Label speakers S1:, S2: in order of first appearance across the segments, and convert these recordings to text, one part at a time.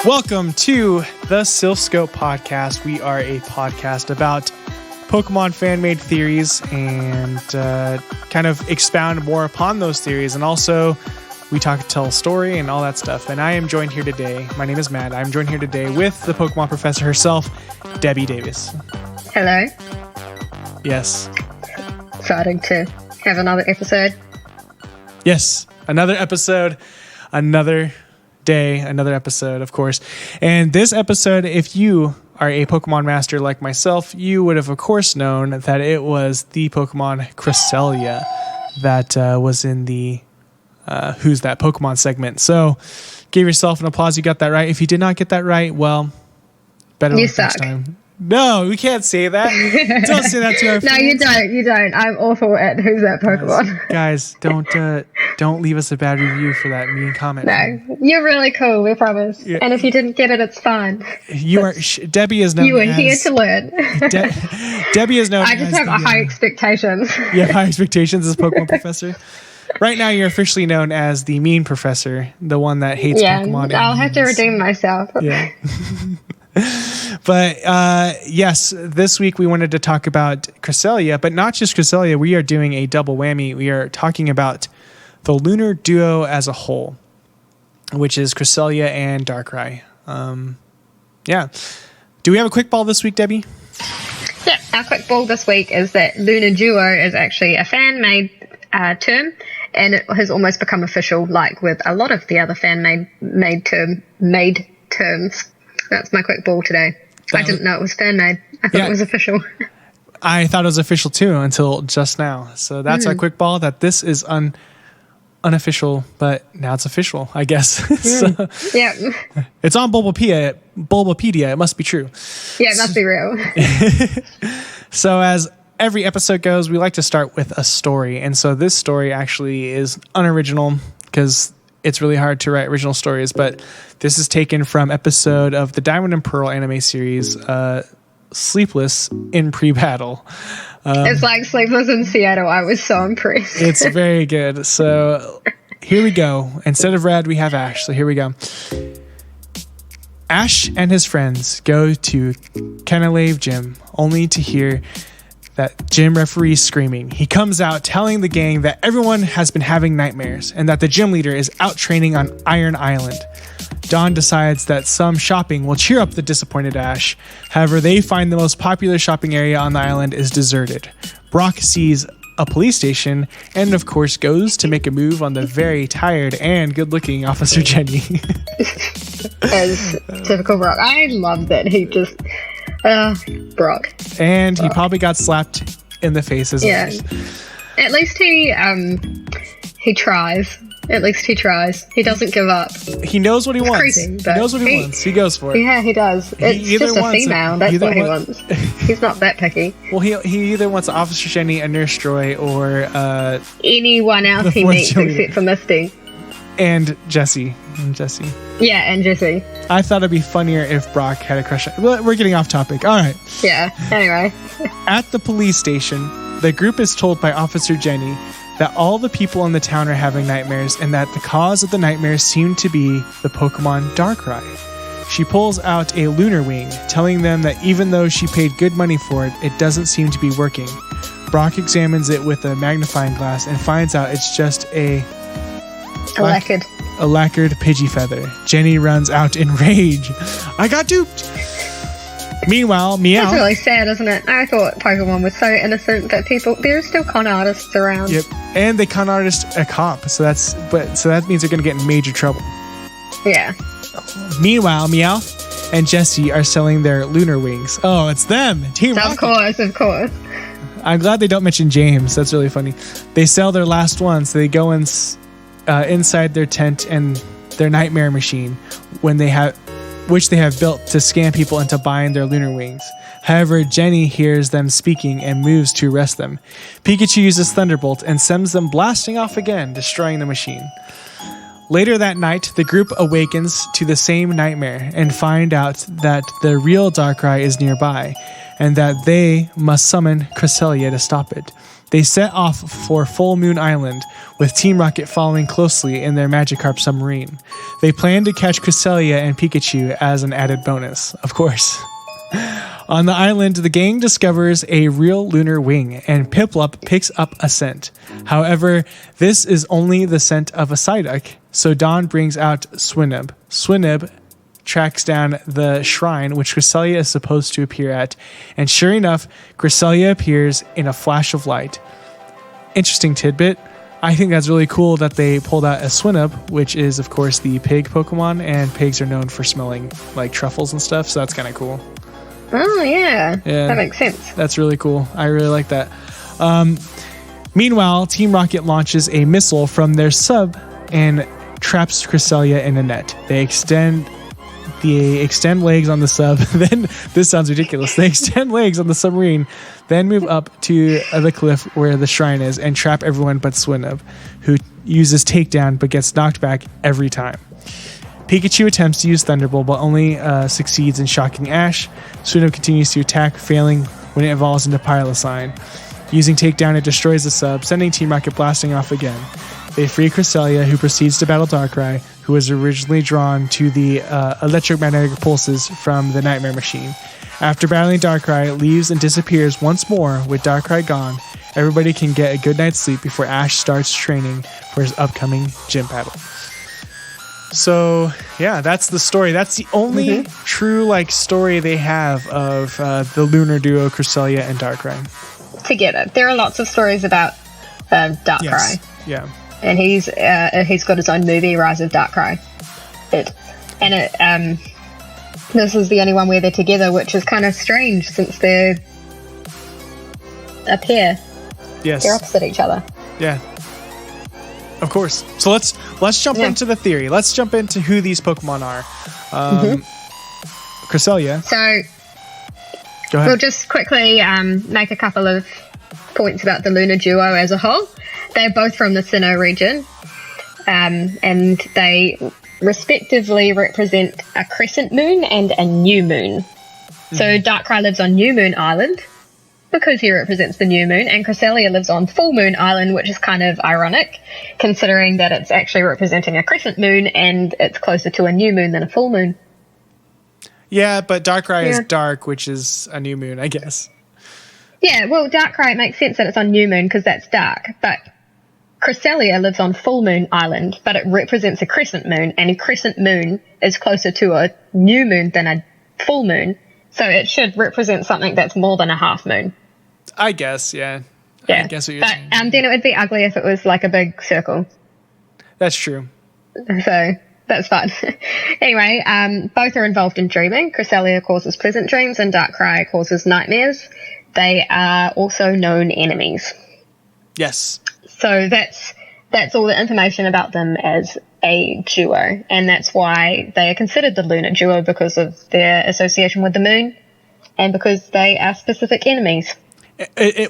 S1: Welcome to the Sylph Scope Podcast. We are a podcast about Pokemon fan-made theories and kind of expound more upon those theories. And also, we tell a story and all that stuff. And I am joined here today. My name is Matt. I'm joined here today with the Pokemon professor herself, Debbie Davis.
S2: Hello.
S1: Yes.
S2: Exciting to have another episode.
S1: Yes, another episode, another day, another episode, of course. And this episode, if you are a Pokemon master like myself, you would have, of course, known that it was the Pokemon Cresselia that was in the Who's That Pokemon segment. So give yourself an applause. You got that right. If you did not get that right, well, better luck next time. No, we can't say that. Don't say that to our fans.
S2: No, you don't. I'm awful at Who's That Pokemon.
S1: Guys, don't leave us a bad review for that mean comment.
S2: No, you're really cool, we promise. Yeah. And if you didn't get it, it's fine.
S1: Debbie is known.
S2: You were here to learn.
S1: Debbie is known.
S2: I just have high expectations.
S1: You have high expectations as Pokemon professor. Right now, you're officially known as the mean professor, the one that hates Pokemon.
S2: Yeah, I'll have to redeem myself.
S1: Yeah. But yes, this week we wanted to talk about Cresselia, but not just Cresselia. We are doing a double whammy. We are talking about the Lunar Duo as a whole, which is Cresselia and Darkrai. Yeah. Do we have a quick ball this week, Debbie?
S2: Yeah, our quick ball this week is that Lunar Duo is actually a fan-made term, and it has almost become official, like with a lot of the other fan-made terms. That's my quick ball today. I didn't know it was fan-made. I thought it was official.
S1: I thought it was official too until just now. So that's our quick ball, that this is unofficial, but now it's official, I guess. So,
S2: yeah.
S1: It's on Bulbapedia. It must be true.
S2: Yeah, it must be real.
S1: So as every episode goes, we like to start with a story. And so this story actually is unoriginal because it's really hard to write original stories, but this is taken from episode of the Diamond and Pearl anime series, Sleepless in Pre-Battle.
S2: It's like Sleepless in Seattle. I was so impressed.
S1: It's very good. So here we go. Instead of Red, we have Ash. So here we go. Ash and his friends go to Canalave Gym, only to hear that gym referee screaming. He comes out telling the gang that everyone has been having nightmares and that the gym leader is out training on Iron Island. Dawn decides that some shopping will cheer up the disappointed Ash. However, they find the most popular shopping area on the island is deserted. Brock sees a police station and, of course, goes to make a move on the very tired and good-looking Officer Jenny.
S2: As typical Brock. I love that he just... Brock.
S1: And he probably got slapped in the face as well.
S2: At least he tries. At least he tries. He doesn't give up.
S1: He knows what he wants.
S2: Crazy,
S1: he knows what he wants. He goes for it.
S2: Yeah, he does. It's just a female. That's what he wants. He's not that picky.
S1: Well, he either wants Officer Jenny, a Nurse Joy, or
S2: anyone else he meets except for Misty.
S1: And Jessie.
S2: Yeah, and Jessie.
S1: I thought it'd be funnier if Brock had a crush on... Well, we're getting off topic. All right.
S2: Yeah, anyway.
S1: At the police station, the group is told by Officer Jenny that all the people in the town are having nightmares and that the cause of the nightmares seem to be the Pokemon Darkrai. She pulls out a Lunar Wing, telling them that even though she paid good money for it, it doesn't seem to be working. Brock examines it with a magnifying glass and finds out it's just a lacquered Pidgey feather. Jenny runs out in rage. I got duped! Meanwhile, Meow...
S2: That's really sad, isn't it? I thought Pokemon was so innocent, but there are still con artists around.
S1: Yep, and they con artist a cop, so that means they're going to get in major trouble.
S2: Yeah.
S1: Meanwhile, Meow and Jessie are selling their Lunar Wings. Oh, it's them! Team Rocket.
S2: Of course.
S1: I'm glad they don't mention James. That's really funny. They sell their last one, so they go inside their tent and their nightmare machine which they have built to scam people into buying their Lunar Wings. However, Jenny hears them speaking and moves to arrest them. Pikachu uses Thunderbolt and sends them blasting off again, destroying the machine. Later that night, the group awakens to the same nightmare and find out that the real Darkrai is nearby and that they must summon Cresselia to stop it. They set off for Full Moon Island, with Team Rocket following closely in their Magikarp submarine. They plan to catch Cresselia and Pikachu as an added bonus, of course. On the island, the gang discovers a real lunar wing, and Piplup picks up a scent. However, this is only the scent of a Psyduck, so Dawn brings out Swinub. Swinub tracks down the shrine which Cresselia is supposed to appear at, and sure enough, Cresselia appears in a flash of light. Interesting tidbit. I think that's really cool that they pulled out a Swinub, which is, of course, the pig Pokemon, and pigs are known for smelling like truffles and stuff, so that's kind of cool.
S2: Oh, yeah. That makes sense.
S1: That's really cool. I really like that. Meanwhile, Team Rocket launches a missile from their sub and traps Cresselia in a net. They extend legs on the sub. Then, this sounds ridiculous. They extend legs on the submarine, then move up to the cliff where the shrine is and trap everyone but Swinub, who uses takedown but gets knocked back every time. Pikachu attempts to use Thunderbolt but only succeeds in shocking Ash. Swinub continues to attack, failing when it evolves into Pyrocine. Using takedown, it destroys the sub, sending Team Rocket blasting off again. They free Cresselia, who proceeds to battle Darkrai, who was originally drawn to the electromagnetic pulses from the Nightmare Machine. After battling Darkrai, it leaves and disappears once more. With Darkrai gone, everybody can get a good night's sleep before Ash starts training for his upcoming gym battle. So, yeah, that's the story. That's the only true story they have of the Lunar Duo, Cresselia and Darkrai.
S2: Together. There are lots of stories about Darkrai.
S1: Yes. Yeah.
S2: And he's got his own movie, Rise of Darkrai. This is the only one where they're together, which is kind of strange since they're a pair.
S1: Yes.
S2: They're opposite each other.
S1: Yeah. Of course. So let's jump into the theory. Let's jump into who these Pokemon are. Cresselia.
S2: So
S1: go ahead.
S2: We'll just quickly make a couple of points about the Lunar Duo as a whole. They're both from the Sinnoh region, and they respectively represent a crescent moon and a new moon. So Darkrai lives on New Moon Island because he represents the new moon, and Cresselia lives on Full Moon Island, which is kind of ironic considering that it's actually representing a crescent moon and it's closer to a new moon than a full moon.
S1: Yeah, but Darkrai is dark, which is a new moon, I guess.
S2: Yeah, well, Darkrai, it makes sense that it's on New Moon because that's dark, but Cresselia lives on Full Moon Island, but it represents a crescent moon, and a crescent moon is closer to a new moon than a full moon, so it should represent something that's more than a half moon.
S1: I guess, yeah.
S2: Yeah,
S1: I guess what you're saying.
S2: Then it would be ugly if it was like a big circle.
S1: That's true.
S2: So that's fine. Anyway, both are involved in dreaming. Cresselia causes pleasant dreams, and Darkrai causes nightmares. They are also known enemies.
S1: Yes.
S2: So that's all the information about them as a duo, and that's why they are considered the Lunar Duo, because of their association with the moon and because they are specific enemies.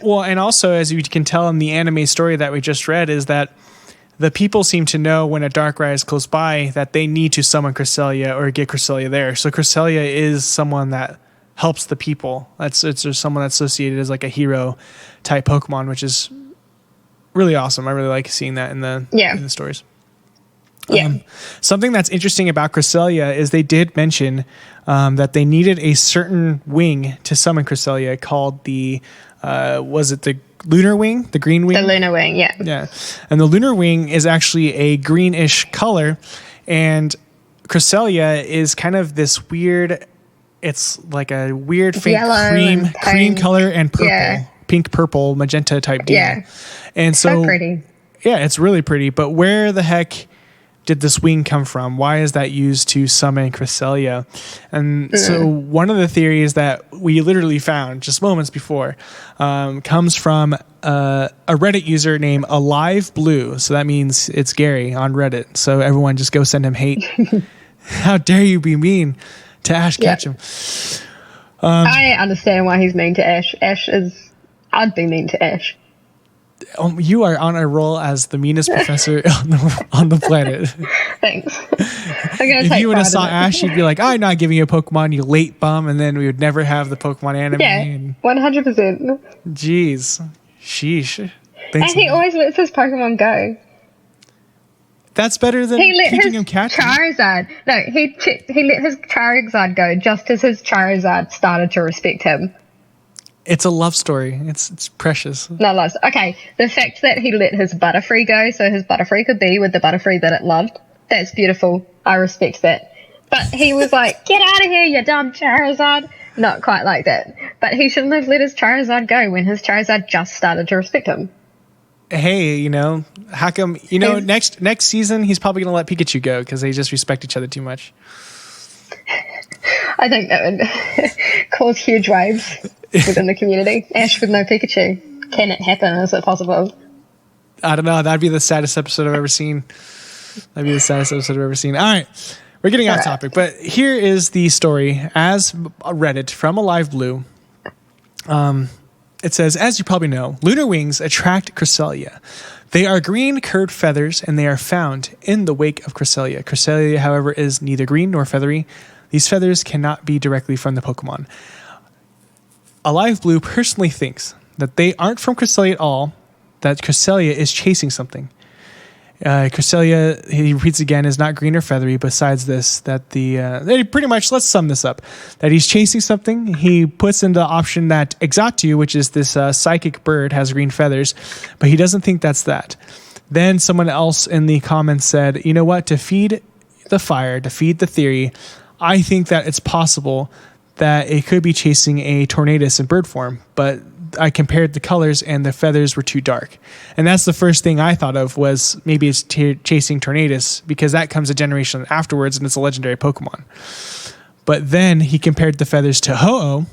S1: Well, and also, as you can tell in the anime story that we just read, is that the people seem to know when a Darkrai is close by that they need to summon Cresselia or get Cresselia there. So Cresselia is someone that helps the people. It's someone that's associated as like a hero type Pokemon, which is really awesome. I really like seeing that in the stories.
S2: Yeah.
S1: Something that's interesting about Cresselia is they did mention that they needed a certain wing to summon Cresselia called the was it the Lunar Wing? The green wing?
S2: The Lunar Wing, yeah.
S1: Yeah. And the Lunar Wing is actually a greenish color, and Cresselia is kind of this weird, it's like a weird faint cream color and purple. Pink, purple, magenta type deal. Yeah. And so
S2: pretty.
S1: Yeah, it's really pretty. But where the heck did this wing come from? Why is that used to summon Cresselia? And so one of the theories that we literally found just moments before comes from a Reddit user named Alive Blue. So that means it's Gary on Reddit. So everyone just go send him hate. How dare you be mean to Ash Ketchum?
S2: I understand why he's mean to Ash. I'd be mean to Ash.
S1: You are on a roll as the meanest professor on the planet.
S2: Thanks.
S1: If you would have saw Ash, you'd be like, I'm not giving you a Pokemon, you late bum, and then we would never have the Pokemon anime.
S2: Yeah, 100%.
S1: Jeez. Sheesh.
S2: And
S1: Thanks.
S2: he always lets his Pokemon go.
S1: That's better than
S2: He let
S1: teaching
S2: his
S1: him catching.
S2: Charizard. No, he let his Charizard go just as his Charizard started to respect him.
S1: It's a love story. It's precious.
S2: No loves. Okay, the fact that he let his Butterfree go so his Butterfree could be with the Butterfree that it loved, that's beautiful. I respect that. But he was like, get out of here, you dumb Charizard. Not quite like that. But he shouldn't have let his Charizard go when his Charizard just started to respect him.
S1: Hey, you know, how come, you know, next season he's probably going to let Pikachu go because they just respect each other too much.
S2: I think that would cause huge waves within the community. Ash with no Pikachu. Can it happen? Is it possible?
S1: I don't know. That'd be the saddest episode I've ever seen. All right. We're getting off topic, but here is the story as read it from Alive Blue. It says, as you probably know, lunar wings attract Cresselia. They are green curved feathers, and they are found in the wake of Cresselia. Cresselia, however, is neither green nor feathery. These feathers cannot be directly from the Pokemon. Alive Blue personally thinks that they aren't from Cresselia at all, that Cresselia is chasing something. Cresselia, he repeats again, is not green or feathery. Besides this, that pretty much, let's sum this up, that he's chasing something. He puts in the option that Exatu, which is this psychic bird, has green feathers, but he doesn't think that's that. Then someone else in the comments said, you know what, to feed the fire, to feed the theory, I think that it's possible that it could be chasing a Tornadus in bird form, but I compared the colors and the feathers were too dark. And that's the first thing I thought of was maybe it's chasing Tornadus because that comes a generation afterwards and it's a legendary Pokemon. But then he compared the feathers to Ho-Oh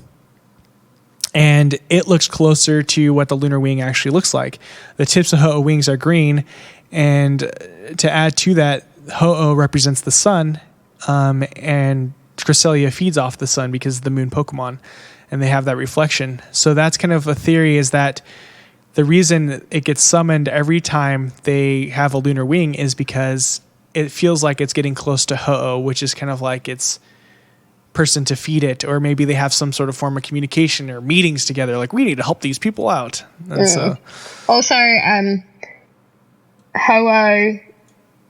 S1: and it looks closer to what the lunar wing actually looks like. The tips of Ho-Oh wings are green, and to add to that, Ho-Oh represents the sun, and Cresselia feeds off the sun because of the moon Pokemon, and they have that reflection. So that's kind of a theory, is that the reason it gets summoned every time they have a lunar wing is because it feels like it's getting close to Ho-Oh, which is kind of like its person to feed it, or maybe they have some sort of form of communication or meetings together, like we need to help these people out. And so
S2: also, Ho-Oh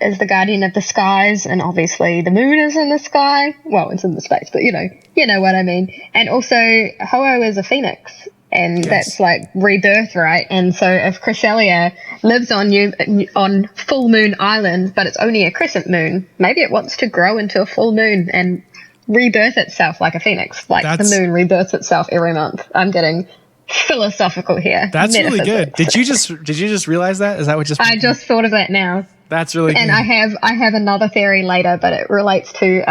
S2: is the guardian of the skies, and obviously the moon is in the sky. Well, it's in the space, but you know what I mean. And also, Ho-Oh is a phoenix, and that's like rebirth, right? And so if Cresselia lives on Full Moon Island, but it's only a crescent moon, maybe it wants to grow into a full moon and rebirth itself like a phoenix, like the moon rebirths itself every month. I'm getting philosophical here.
S1: That's really good. Did you just realize that? Is that what just?
S2: I just thought of that now.
S1: That's really good.
S2: And I have another theory later, but it relates to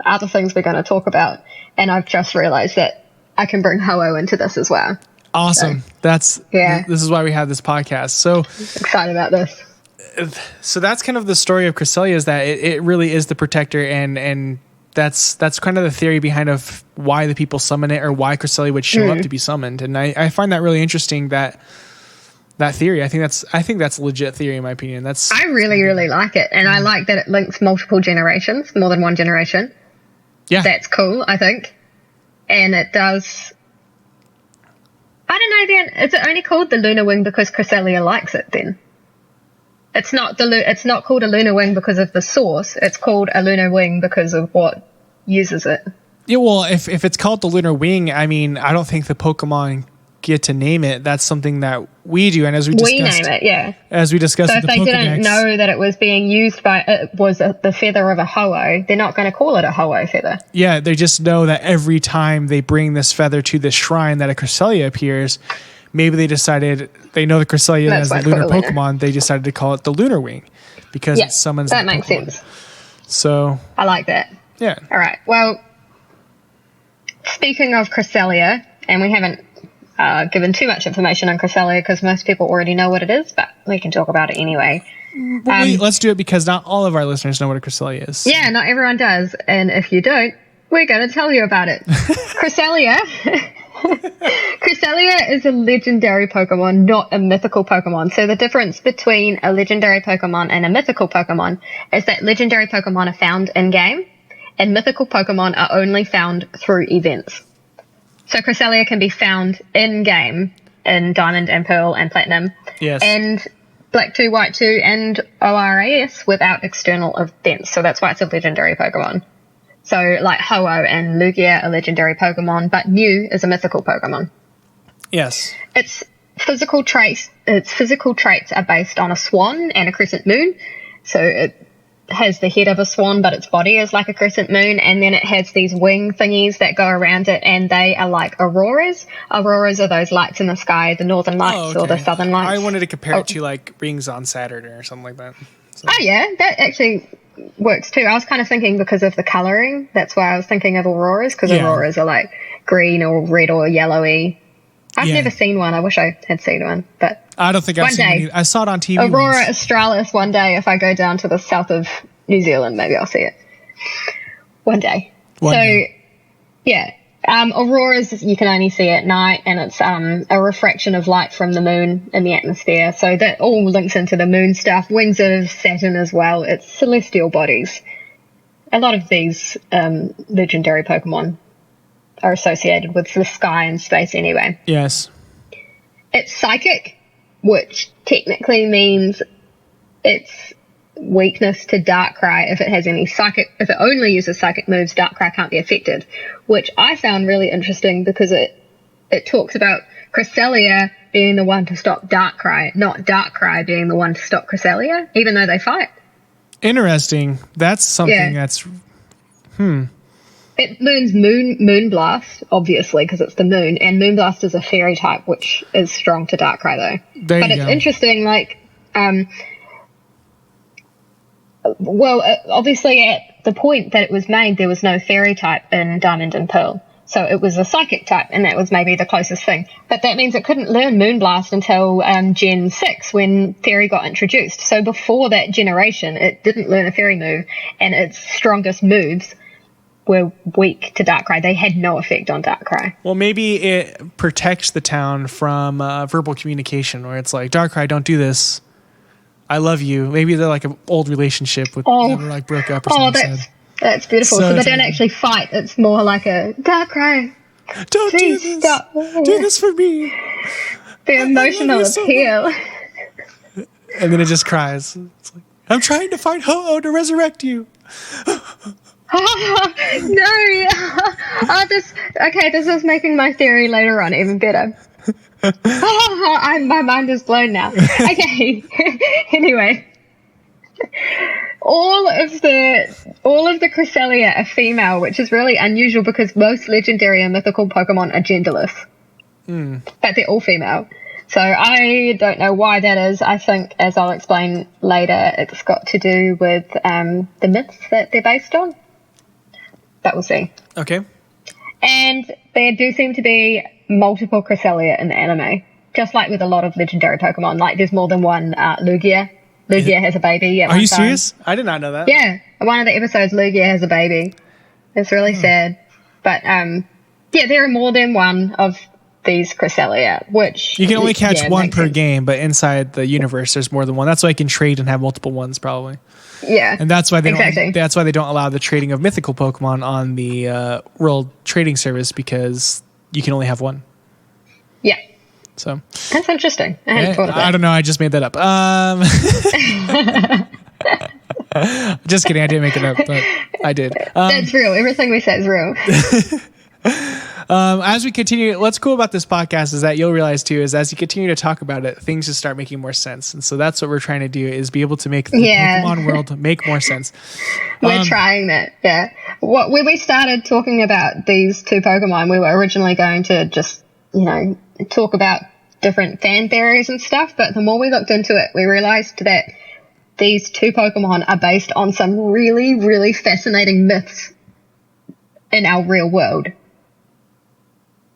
S2: other things we're going to talk about. And I've just realized that I can bring Ho-Oh into this as well.
S1: Awesome. So, this is why we have this podcast. So
S2: excited about this.
S1: So that's kind of the story of Cresselia, is that it really is the protector, and that's kind of the theory behind of why the people summon it, or why Cresselia would show up to be summoned. And I find that really interesting, that theory. I think that's a legit theory in my opinion. I
S2: really like it, and I like that it links multiple generations, more than one generation. Yeah, that's cool, I think. And it does. I don't know. Then is it only called the Lunar Wing because Cresselia likes it? Then it's not called a Lunar Wing because of the source. It's called a Lunar Wing because of what uses it.
S1: Yeah, well, if it's called the Lunar Wing, I mean, I don't think the Pokemon get to name it. That's something that we do, and as we discussed,
S2: name it, yeah.
S1: As we discussed,
S2: so if they didn't know that it was being used the feather of a Ho-Oh, they're not going to call it a Ho-Oh feather.
S1: Yeah, they just know that every time they bring this feather to this shrine, that a Cresselia appears. Maybe they decided, they know the Cresselia as the lunar Pokemon. They decided to call it the Lunar Wing because it summons.
S2: That makes sense.
S1: So
S2: I like that.
S1: Yeah.
S2: All right. Well, speaking of Cresselia, and we haven't given too much information on Cresselia because most people already know what it is, but we can talk about it anyway.
S1: Let's do it because not all of our listeners know what a Cresselia is.
S2: Yeah, not everyone does. And if you don't, we're going to tell you about it. Cresselia is a legendary Pokemon, not a mythical Pokemon. So the difference between a legendary Pokemon and a mythical Pokemon is that legendary Pokemon are found in-game, and mythical Pokemon are only found through events. So Cresselia can be found in-game, in Diamond and Pearl and Platinum.
S1: Yes.
S2: And Black 2, White 2, and ORAS without external events. So that's why it's a legendary Pokemon. So like Ho-Oh and Lugia are legendary Pokemon, but Mew is a mythical Pokemon.
S1: Yes.
S2: Its physical traits are based on a swan and a crescent moon. So it has the head of a swan, but its body is like a crescent moon, and then it has these wing thingies that go around it, and they are like auroras. Auroras are those lights in the sky, the northern lights or the southern lights.
S1: I wanted to compare it to like rings on Saturn or something like that. So.
S2: Oh yeah, that actually works too. I was kind of thinking because of the colouring, that's why I was thinking of auroras, because auroras are like green or red or yellowy. I've never seen one. I wish I had seen one, but
S1: I don't think I've seen one either. I saw it on TV.
S2: Aurora australis one day. If I go down to the south of New Zealand, maybe I'll see it one day. Auroras you can only see at night, and it's a refraction of light from the moon in the atmosphere. So that all links into the moon stuff. Wings of Saturn as well. It's celestial bodies. A lot of these legendary Pokemon are associated with the sky and space anyway.
S1: Yes.
S2: It's psychic, which technically means its weakness to Darkrai. If it only uses psychic moves, Darkrai can't be affected, which I found really interesting because it talks about Cresselia being the one to stop Darkrai, not Darkrai being the one to stop Cresselia, even though they fight.
S1: Interesting. That's something that's
S2: It learns Moonblast, obviously, because it's the moon, and Moonblast is a fairy type, which is strong to Darkrai, though. It's interesting, like, obviously at the point that it was made, there was no fairy type in Diamond and Pearl, so it was a psychic type, and that was maybe the closest thing. But that means it couldn't learn Moonblast until Gen 6, when Fairy got introduced. So before that generation, it didn't learn a fairy move, and its strongest moves were weak to Darkrai. They had no effect on Darkrai.
S1: Well, maybe it protects the town from verbal communication, where it's like, Darkrai, don't do this. I love you. Maybe they're like an old relationship with they were like broke up or something.
S2: That's beautiful. So they don't actually fight. It's more like a Darkrai.
S1: Don't do this. Stop. Do this for me.
S2: The emotional appeal.
S1: And then it just cries. It's like, I'm trying to find Ho-Oh to resurrect you.
S2: No. This is making my theory later on even better. My mind is blown now. Okay. Anyway, all of the Cresselia are female, which is really unusual because most legendary and mythical Pokemon are genderless. But they're all female. So I don't know why that is. I think, as I'll explain later, it's got to do with the myths that they're based on. But we'll see.
S1: Okay.
S2: And there do seem to be multiple Cresselia in the anime, just like with a lot of legendary Pokemon. Like there's more than one Lugia. Lugia has a baby at one time.
S1: Are you serious? I did not know that.
S2: Yeah. One of the episodes, Lugia has a baby. It's really sad. But there are more than one of these Cresselia, which
S1: you can only catch one per game, but inside the universe there's more than one. That's why you can trade and have multiple ones probably.
S2: Yeah.
S1: And that's why they don't allow the trading of mythical Pokemon on the World Trading Service, because you can only have one.
S2: Yeah.
S1: So
S2: that's interesting. I hadn't thought of that.
S1: I don't know, I just made that up. Just kidding, I didn't make it up, but I did.
S2: That's real. Everything we say is real.
S1: As we continue, what's cool about this podcast is that you'll realize too, is as you continue to talk about it, things just start making more sense. And so that's what we're trying to do, is be able to make the Pokemon world make more sense.
S2: We're trying that. Yeah. When we started talking about these two Pokemon, we were originally going to just, talk about different fan theories and stuff. But the more we looked into it, we realized that these two Pokemon are based on some really, really fascinating myths in our real world.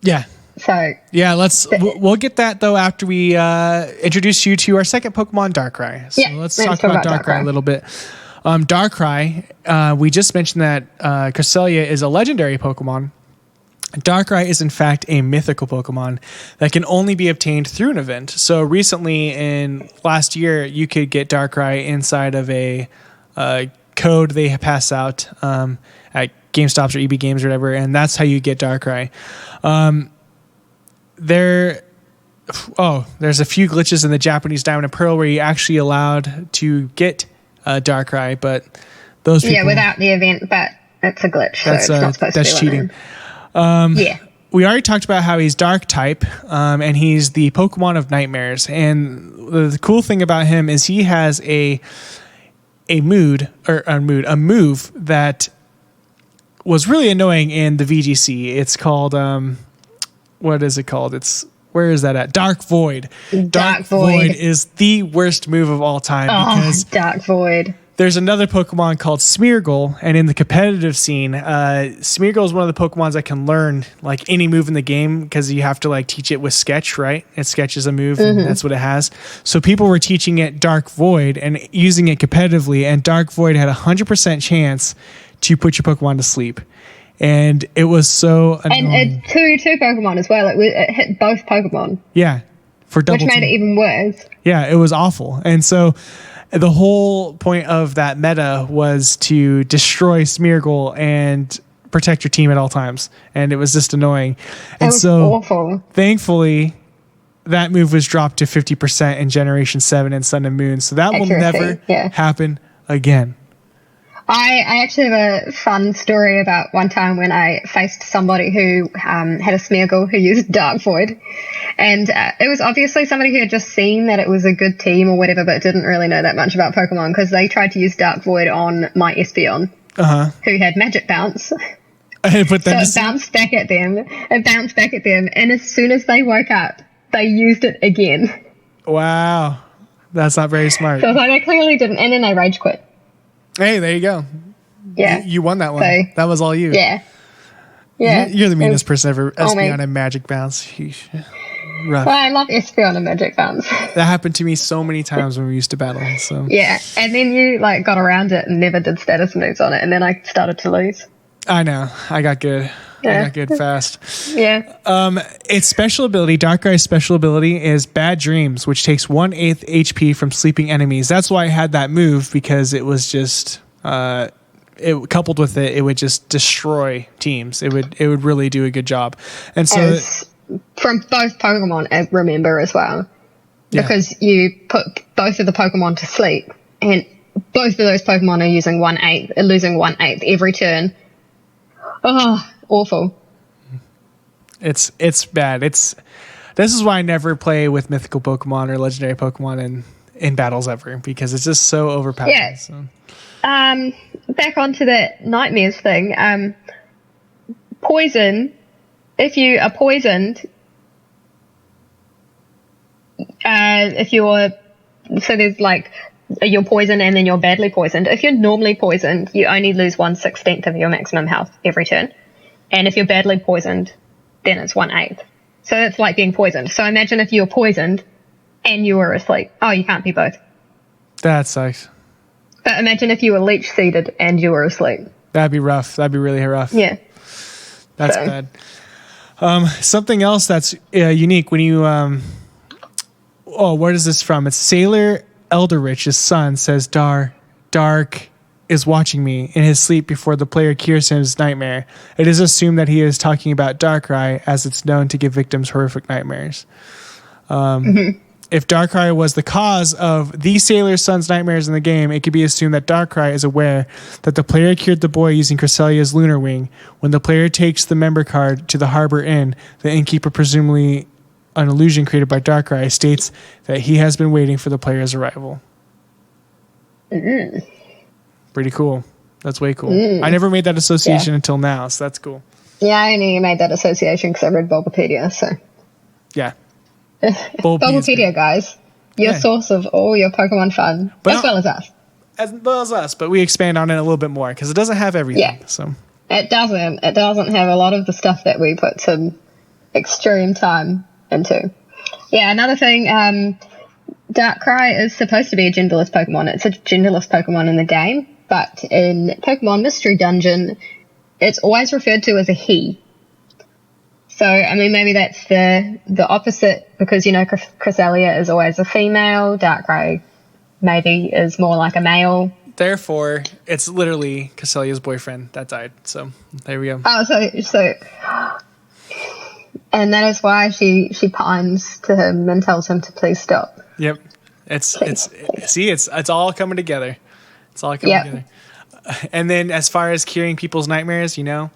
S1: Yeah.
S2: So
S1: yeah, we'll get that though after we introduce you to our second Pokemon, Darkrai. So let's talk about Darkrai a little bit. Darkrai, we just mentioned that Cresselia is a legendary Pokemon. Darkrai is in fact a mythical Pokemon that can only be obtained through an event. So recently, in last year, you could get Darkrai inside of a code they pass out at GameStops or EB Games or whatever, and that's how you get Darkrai. There there's a few glitches in the Japanese Diamond and Pearl where you actually allowed to get Darkrai, but those people...
S2: Yeah, without the event, but it's a glitch, so it's not supposed to be
S1: cheating.
S2: Yeah.
S1: We already talked about how he's Dark type, and he's the Pokemon of Nightmares. And the cool thing about him is he has a move that was really annoying in the VGC. It's called what is it called? Where is that at? Dark Void. Dark Void is the worst move of all time because
S2: Dark Void.
S1: There's another Pokemon called Smeargle, and in the competitive scene, Smeargle is one of the Pokemons that can learn like any move in the game because you have to like teach it with Sketch, right? It sketches a move, and that's what it has. So people were teaching it Dark Void and using it competitively, and Dark Void had 100% chance to put your Pokemon to sleep. And it was so annoying.
S2: And two Pokemon as well. It hit both Pokemon.
S1: Yeah, for double
S2: which made it even worse.
S1: Yeah, it was awful. And so the whole point of that meta was to destroy Smeargle and protect your team at all times. And it was just annoying. And so
S2: awful.
S1: Thankfully, that move was dropped to 50% in Generation 7 and Sun and Moon. So that will never happen again.
S2: I actually have a fun story about one time when I faced somebody who had a Smeargle who used Dark Void. And it was obviously somebody who had just seen that it was a good team or whatever, but didn't really know that much about Pokemon because they tried to use Dark Void on my Espeon, who had Magic Bounce.
S1: But
S2: so it bounced back at them. And as soon as they woke up, they used it again.
S1: Wow. That's not very smart.
S2: So I was like, they clearly didn't. And then they rage quit.
S1: Hey, there you go.
S2: Yeah.
S1: You won that one.
S2: So,
S1: that was all you.
S2: Yeah. Yeah.
S1: You're the meanest person ever. Espeon and Magic Bounce. Rough.
S2: Well, I love Espeon and Magic Bounce.
S1: That happened to me so many times when we used to battle. So
S2: yeah. And then you like got around it and never did status moves on it. And then I started to lose.
S1: I know. I got good. Yeah. I got good fast.
S2: Yeah.
S1: Its special ability, Darkrai's special ability, is Bad Dreams, which takes 1/8 HP from sleeping enemies. That's why I had that move, because it was just coupled with it would just destroy teams. It would really do a good job. And so
S2: from both Pokemon, I remember as well, because you put both of the Pokemon to sleep, and both of those Pokemon are losing 1/8 every turn. Oh, awful.
S1: It's bad. This is why I never play with mythical Pokemon or legendary Pokemon in battles ever, because it's just so overpowered.
S2: Yeah.
S1: So.
S2: Back onto that nightmares thing. Poison. If you are poisoned, so there's like you're poisoned and then you're badly poisoned. If you're normally poisoned, you only lose 1/16 of your maximum health every turn. And if you're badly poisoned, then it's 1/8. So it's like being poisoned. So imagine if you're poisoned and you were asleep. Oh, you can't be both.
S1: That sucks.
S2: But imagine if you were leech seeded and you were asleep.
S1: That'd be rough. That'd be really rough.
S2: Yeah.
S1: That's bad. Something else that's unique when you where is this from? It's Sailor Elderrich's son says Dark is watching me in his sleep before the player cures his nightmare. It is assumed that he is talking about Darkrai, as it's known to give victims horrific nightmares. If Darkrai was the cause of the sailor's son's nightmares in the game, it could be assumed that Darkrai is aware that the player cured the boy using Cresselia's Lunar Wing. When the player takes the member card to the Harbor Inn, the innkeeper, presumably an illusion created by Darkrai, states that he has been waiting for the player's arrival. Pretty cool. That's way cool. I never made that association until now, so that's cool.
S2: Yeah, I only made that association because I read Bulbapedia, so.
S1: Yeah.
S2: Bulbapedia, guys. Your source of all your Pokemon fun, as well as us.
S1: As well as us, but we expand on it a little bit more because it doesn't have everything.
S2: Yeah.
S1: So.
S2: It doesn't. It doesn't have a lot of the stuff that we put some extreme time into. Yeah, another thing, Darkrai is supposed to be a genderless Pokemon. It's a genderless Pokemon in the game, but in Pokemon Mystery Dungeon, it's always referred to as a he. So, I mean, maybe that's the opposite, because, Cresselia is always a female, Darkrai maybe is more like a male.
S1: Therefore, it's literally Cresselia's boyfriend that died. So, there we go.
S2: Oh, so And that is why she pines to him and tells him to please stop.
S1: Yep. It's all coming together. It's all coming together. And then as far as curing people's nightmares, a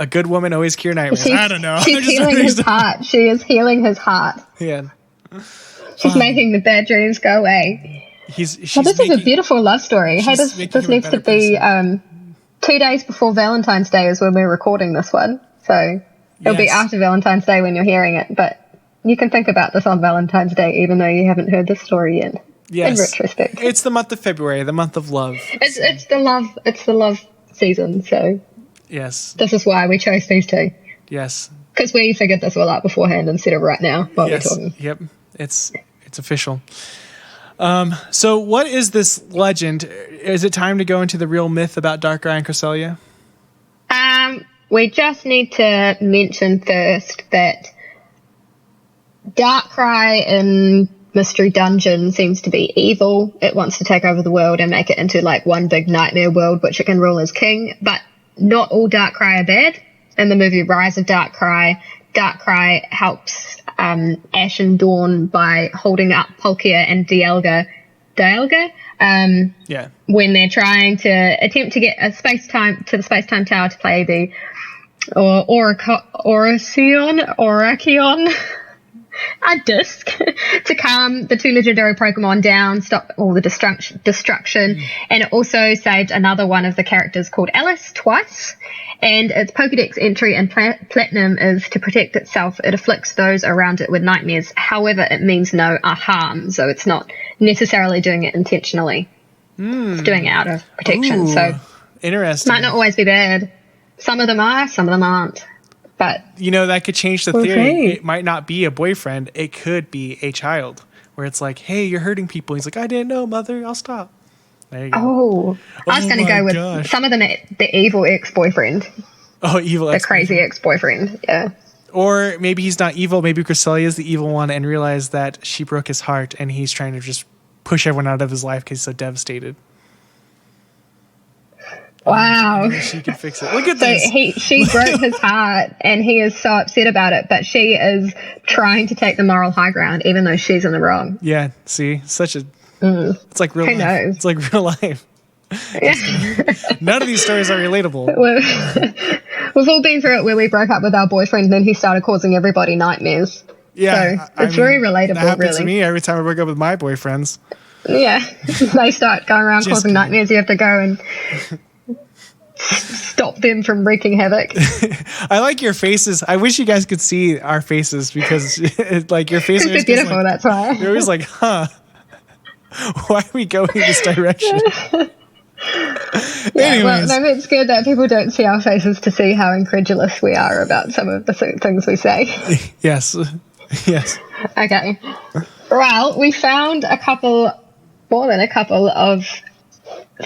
S1: good woman always cure nightmares. I don't know.
S2: She's healing his heart. She is healing his heart.
S1: Yeah.
S2: She's making the bad dreams go away. This is a beautiful love story. Hey, this needs to be 2 days before Valentine's Day is when we're recording this one. So it'll be after Valentine's Day when you're hearing it. But you can think about this on Valentine's Day, even though you haven't heard this story yet.
S1: Yes.
S2: In retrospect,
S1: it's the month of February, the month of love.
S2: It's the love season. So
S1: yes,
S2: this is why we chose these two.
S1: Yes,
S2: because we figured this all out beforehand instead of right now while we're talking.
S1: Yep, it's official. So what is this legend? Is it time to go into the real myth about Darkrai and Cresselia?
S2: We just need to mention first that Darkrai in Mystery Dungeon seems to be evil. It wants to take over the world and make it into like one big nightmare world, which it can rule as king. But not all Darkrai are bad. In the movie Rise of Darkrai, Darkrai helps Ash and Dawn by holding up Palkia and Dialga, when they're trying to attempt to get the space-time tower to play the Orakion a disc to calm the two legendary Pokemon down, stop all the destruction. And it also saved another one of the characters called Alice twice. And its Pokedex entry in Platinum is to protect itself. It afflicts those around it with nightmares. However, it means no harm, so it's not necessarily doing it intentionally. It's doing it out of protection. So
S1: interesting.
S2: Might not always be bad. Some of them are, some of them aren't. But
S1: that could change the theory. It might not be a boyfriend. It could be a child, where it's like, hey, you're hurting people. He's like, I didn't know, mother. I'll stop. There you go.
S2: I was going to go with some of them, the evil ex-boyfriend.
S1: Oh, evil
S2: ex-boyfriend. The crazy ex-boyfriend, yeah.
S1: Or maybe he's not evil. Maybe Cresselia is the evil one and realized that she broke his heart and he's trying to just push everyone out of his life because he's so devastated.
S2: Wow.
S1: She can fix it. Look at this.
S2: She broke his heart and he is so upset about it, but she is trying to take the moral high ground even though she's in the wrong.
S1: Yeah, see? It's like real life. Who knows? It's like real life. None of these stories are relatable.
S2: We've all been through it where we broke up with our boyfriend and then he started causing everybody nightmares.
S1: Yeah.
S2: So it's very relatable,
S1: that happens to me every time I break up with my boyfriends.
S2: Yeah. They start going around causing nightmares. You have to go and stop them from wreaking havoc.
S1: I like your faces. I wish you guys could see our faces because like your faces
S2: are beautiful, like, that's why.
S1: You're always like, why are we going this direction?
S2: Well, no, it's good that people don't see our faces to see how incredulous we are about some of the things we say.
S1: Yes.
S2: Okay. Well, we found more than a couple of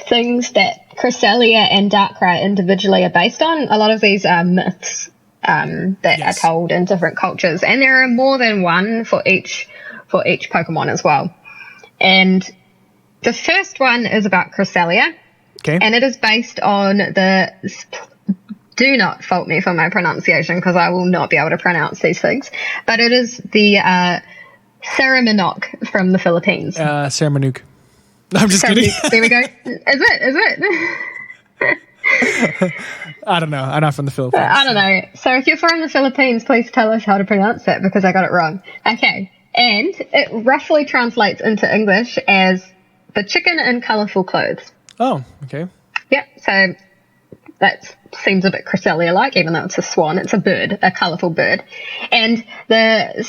S2: things that Cresselia and Darkrai individually are based on. A lot of these are myths that are told in different cultures, and there are more than one for each Pokemon as well. And the first one is about Cresselia, and it is based on the. Do not fault me for my pronunciation because I will not be able to pronounce these things, but it is the Saramanok from the Philippines.
S1: Saramanuk. No, I'm just kidding.
S2: There we go. Is it?
S1: I don't know. I'm not from the Philippines.
S2: I don't know. So if you're from the Philippines, please tell us how to pronounce it because I got it wrong. Okay. And it roughly translates into English as the chicken in colourful clothes.
S1: Oh, okay.
S2: Yep. So that seems a bit Cresselia-like, even though it's a swan. It's a bird, a colourful bird. And the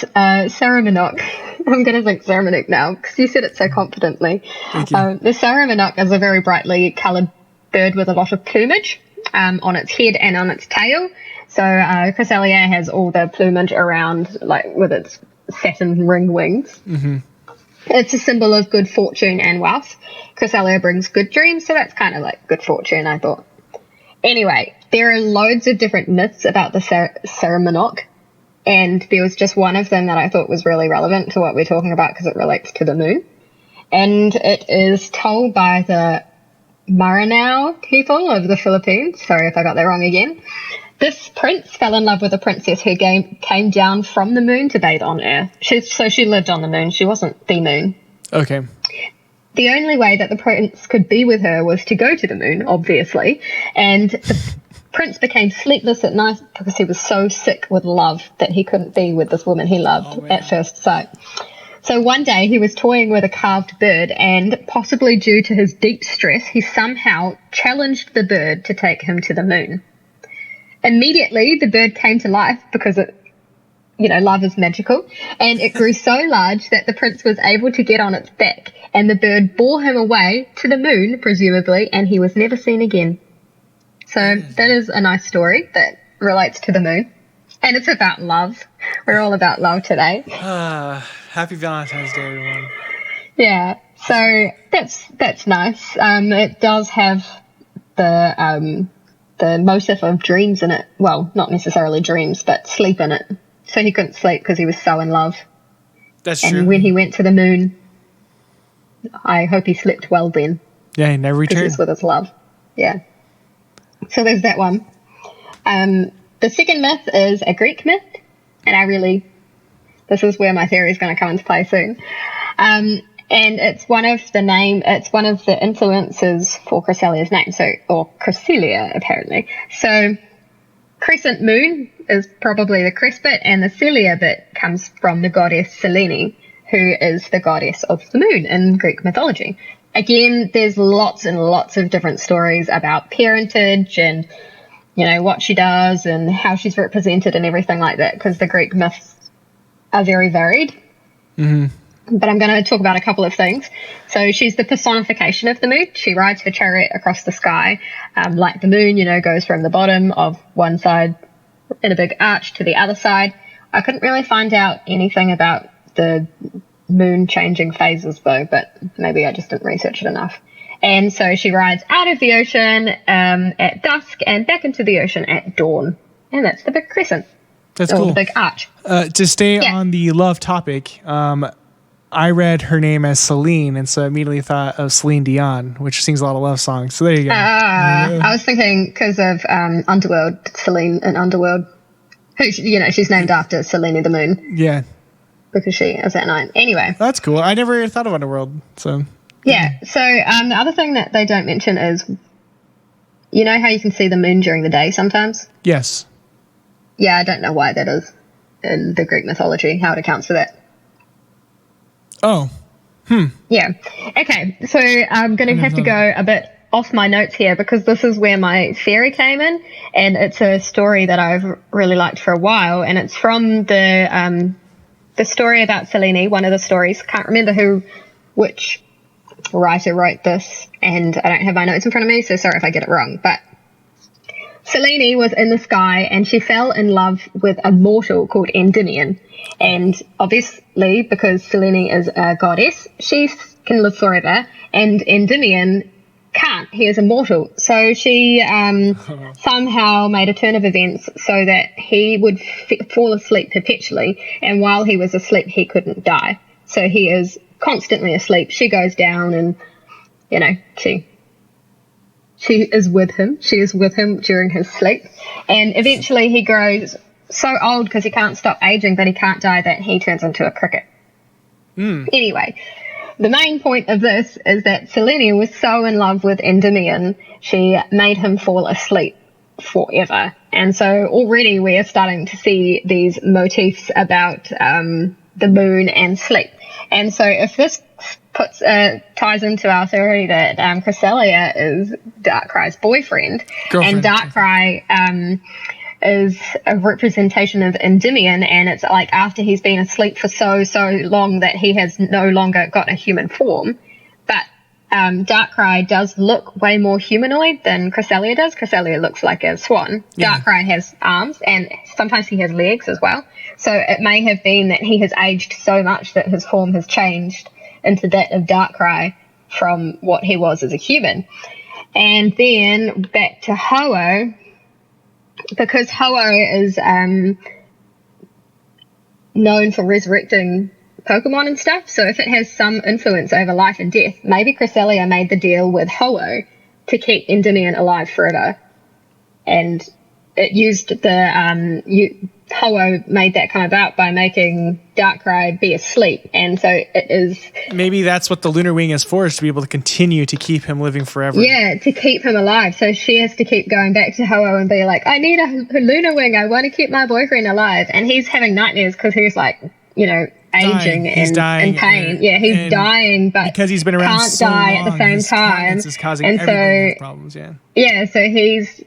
S2: Saramanok, I'm going to think Saramanok now because you said it so confidently.
S1: Thank you.
S2: The Saramanok is a very brightly coloured bird with a lot of plumage on its head and on its tail. So Cresselia has all the plumage around, like with its satin ring wings.
S1: Mm-hmm.
S2: It's a symbol of good fortune and wealth. Cresselia brings good dreams, so that's kind of like good fortune, I thought. Anyway, there are loads of different myths about the Saramanok, and there was just one of them that I thought was really relevant to what we're talking about because it relates to the moon. And it is told by the Maranao people of the Philippines. Sorry if I got that wrong again. This prince fell in love with a princess who came down from the moon to bathe on Earth. So she lived on the moon. She wasn't the moon.
S1: Okay.
S2: The only way that the prince could be with her was to go to the moon, obviously. And the prince became sleepless at night because he was so sick with love that he couldn't be with this woman he loved at first sight. So one day he was toying with a carved bird, and possibly due to his deep stress, he somehow challenged the bird to take him to the moon. Immediately, the bird came to life because love is magical, and it grew so large that the prince was able to get on its back, and the bird bore him away to the moon, presumably, and he was never seen again. So that is a nice story that relates to the moon, and it's about love. We're all about love today.
S1: Happy Valentine's Day, everyone.
S2: Yeah, so that's nice. It does have the motif of dreams in it. Well, not necessarily dreams, but sleep in it. So he couldn't sleep because he was so in love.
S1: That's
S2: and
S1: true.
S2: And when he went to the moon, I hope he slept well then.
S1: Yeah, he never returned.
S2: Because he's with his love. Yeah. So there's that one. The second myth is a Greek myth, and this is where my theory is going to come into play soon. And it's one of the influences for Cresselia's name, or Cresselia, apparently. So crescent moon is probably the crest bit, and the Celia bit comes from the goddess Selene, who is the goddess of the moon in Greek mythology. Again, there's lots and lots of different stories about parentage and, what she does and how she's represented and everything like that, because the Greek myths are very varied. Mm-hmm. But I'm going to talk about a couple of things. So she's the personification of the moon. She rides her chariot across the sky, like the moon, goes from the bottom of one side in a big arch to the other side. I couldn't really find out anything about the moon changing phases, though, but maybe I just didn't research it enough. And so she rides out of the ocean at dusk and back into the ocean at dawn. And that's the big crescent.
S1: That's cool.
S2: The big arch.
S1: To stay on the love topic, I read her name as Celine, and so I immediately thought of Celine Dion, which sings a lot of love songs. So there you go.
S2: I was thinking because of Underworld, Celine and Underworld. Who, she's named after Selene the Moon.
S1: Yeah.
S2: Because she is at night. Anyway.
S1: That's cool. I never thought of Underworld, so...
S2: Yeah, so the other thing that they don't mention is, how you can see the moon during the day sometimes?
S1: Yes.
S2: Yeah, I don't know why that is in the Greek mythology, how it accounts for that.
S1: Oh.
S2: Yeah. Okay, so I'm going to have to go a bit off my notes here because this is where my theory came in, and it's a story that I've really liked for a while, and it's from the story about Selene, one of the stories. Can't remember which writer wrote this, and I don't have my notes in front of me, so sorry if I get it wrong, but Selene was in the sky and she fell in love with a mortal called Endymion, and obviously because Selene is a goddess, she can live forever, and Endymion can't. He is immortal. So she somehow made a turn of events so that he would fall asleep perpetually, and while he was asleep he couldn't die. So he is constantly asleep. She goes down and, she is with him. She is with him during his sleep. And eventually he grows so old because he can't stop aging, but he can't die, that he turns into a cricket. Anyway, the main point of this is that Selene was so in love with Endymion, she made him fall asleep forever. And so already we are starting to see these motifs about the moon and sleep. And so if this ties into our theory that Cresselia is Darkrai's boyfriend, and Darkrai is a representation of Endymion, and it's like after he's been asleep for so long that he has no longer got a human form. But Darkrai does look way more humanoid than Cresselia does. Cresselia looks like a swan. Yeah. Darkrai has arms, and sometimes he has legs as well. So it may have been that he has aged so much that his form has changed into that of Darkrai from what he was as a human. And then back to Ho-Oh, because Ho-Oh is known for resurrecting Pokemon and stuff, so if it has some influence over life and death, maybe Cresselia made the deal with Ho-Oh to keep Endymion alive forever. And it used Ho-Oh made that come about by making Darkrai be asleep, and so it is.
S1: Maybe that's what the lunar wing is for, is to be able to continue to keep him living forever.
S2: Yeah, to keep him alive. So she has to keep going back to Ho-Oh and be like, I need a lunar wing. I want to keep my boyfriend alive. And he's having nightmares because he's like, aging and in pain. He's dying, but
S1: because he's been around
S2: can't
S1: so
S2: die
S1: long,
S2: at the same time.
S1: Is causing
S2: and
S1: everybody problems.
S2: So he's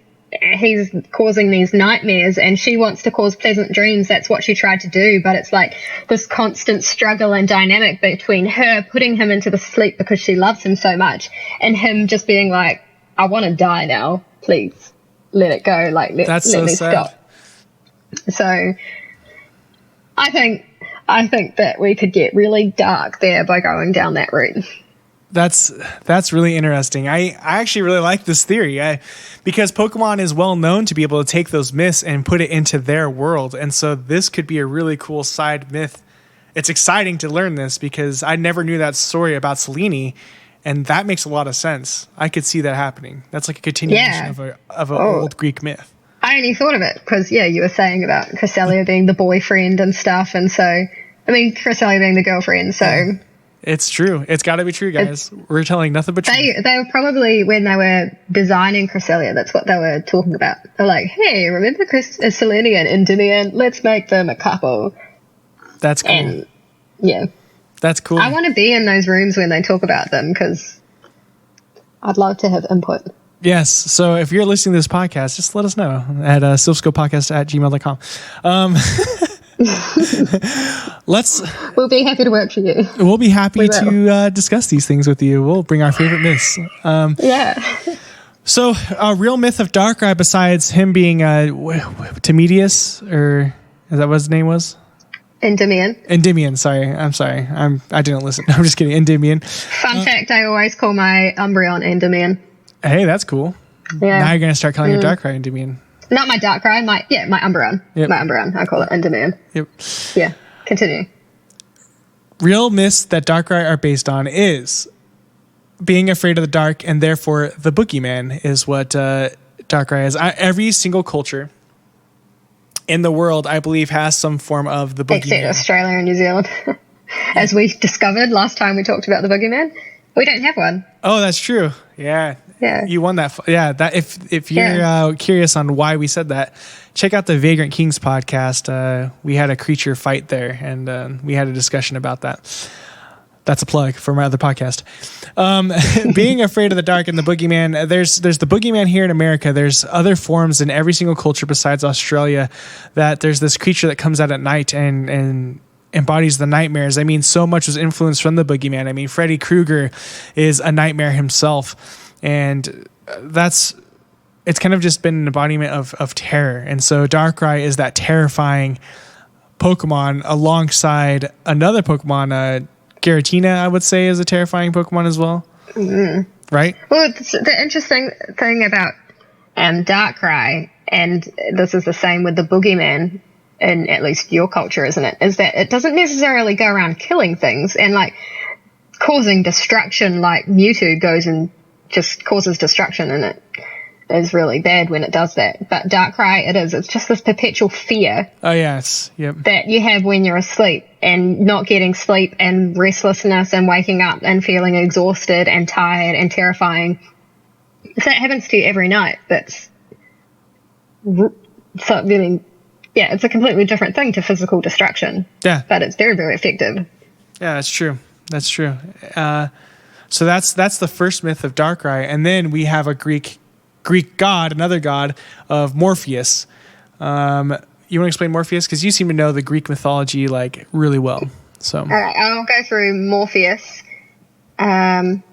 S2: causing these nightmares, and she wants to cause pleasant dreams. That's what she tried to do, but it's like this constant struggle and dynamic between her putting him into the sleep because she loves him so much, and him just being like, I want to die now, please let it go, like let me stop. So I think that we could get really dark there by going down that route.
S1: That's really interesting. I actually really like this theory because Pokemon is well known to be able to take those myths and put it into their world. And so this could be a really cool side myth. It's exciting to learn this because I never knew that story about Selene, and that makes a lot of sense. I could see that happening. That's like a continuation of an old Greek myth.
S2: I only thought of it because, you were saying about Cresselia being the boyfriend and stuff. And so, Cresselia being the girlfriend. So... Yeah.
S1: It's true. It's got to be true, guys. We're telling nothing but truth.
S2: They were probably, when they were designing Cresselia, that's what they were talking about. They're like, hey, remember Selene and Endymion? Let's make them a couple.
S1: That's cool.
S2: And, yeah.
S1: That's cool.
S2: I want to be in those rooms when they talk about them because I'd love to have input.
S1: Yes. So if you're listening to this podcast, just let us know at silphscopepodcast@gmail.com.
S2: We'll be happy to work for you.
S1: We'll be happy to discuss these things with you. We'll bring our favorite myths. So a real myth of Darkrai, besides him being Timedius, or is that what his name was?
S2: Endymion.
S1: I'm sorry. I didn't listen. I'm just kidding. Endymion.
S2: Fun fact, I always call my Umbreon Endymion.
S1: Hey, that's cool.
S2: Yeah.
S1: Now you're going to start calling your Darkrai Endymion.
S2: Not my Darkrai, my Umbreon.
S1: Yep.
S2: My Umbreon, I call it Endymion.
S1: Yep.
S2: Yeah, continue.
S1: Real myths that Darkrai are based on is being afraid of the dark, and therefore the boogeyman is what Darkrai is. Every single culture in the world, I believe, has some form of the boogeyman.
S2: Except Australia and New Zealand. As we discovered last time we talked about the boogeyman, we don't have one.
S1: Oh, that's true. Yeah.
S2: Yeah.
S1: You won that. That if you're curious on why we said that, check out the Vagrant Kings podcast. We had a creature fight there, and we had a discussion about that. That's a plug for my other podcast. Being afraid of the dark and the boogeyman. There's the boogeyman here in America. There's other forms in every single culture besides Australia. That there's this creature that comes out at night and embodies the nightmares. So much was influenced from the boogeyman. Freddy Krueger is a nightmare himself. And it's kind of just been an embodiment of terror. And so Darkrai is that terrifying Pokemon alongside another Pokemon, Giratina, I would say, is a terrifying Pokemon as well. Mm-hmm. Right?
S2: Well, the interesting thing about Darkrai, and this is the same with the boogeyman, in at least your culture, isn't it, is that it doesn't necessarily go around killing things and like causing destruction like Mewtwo goes and just causes destruction, and it is really bad when it does that. But Darkrai, it's just this perpetual fear.
S1: Oh yes, yep.
S2: That you have when you're asleep and not getting sleep and restlessness and waking up and feeling exhausted and tired and terrifying. So that happens to you every night. It's a completely different thing to physical destruction. Yeah. But it's very, very effective.
S1: Yeah, that's true. That's true. So that's the first myth of Darkrai, and then we have a Greek god, another god of Morpheus. You want to explain Morpheus, because you seem to know the Greek mythology like really well. So
S2: all right, I'll go through Morpheus. Okay.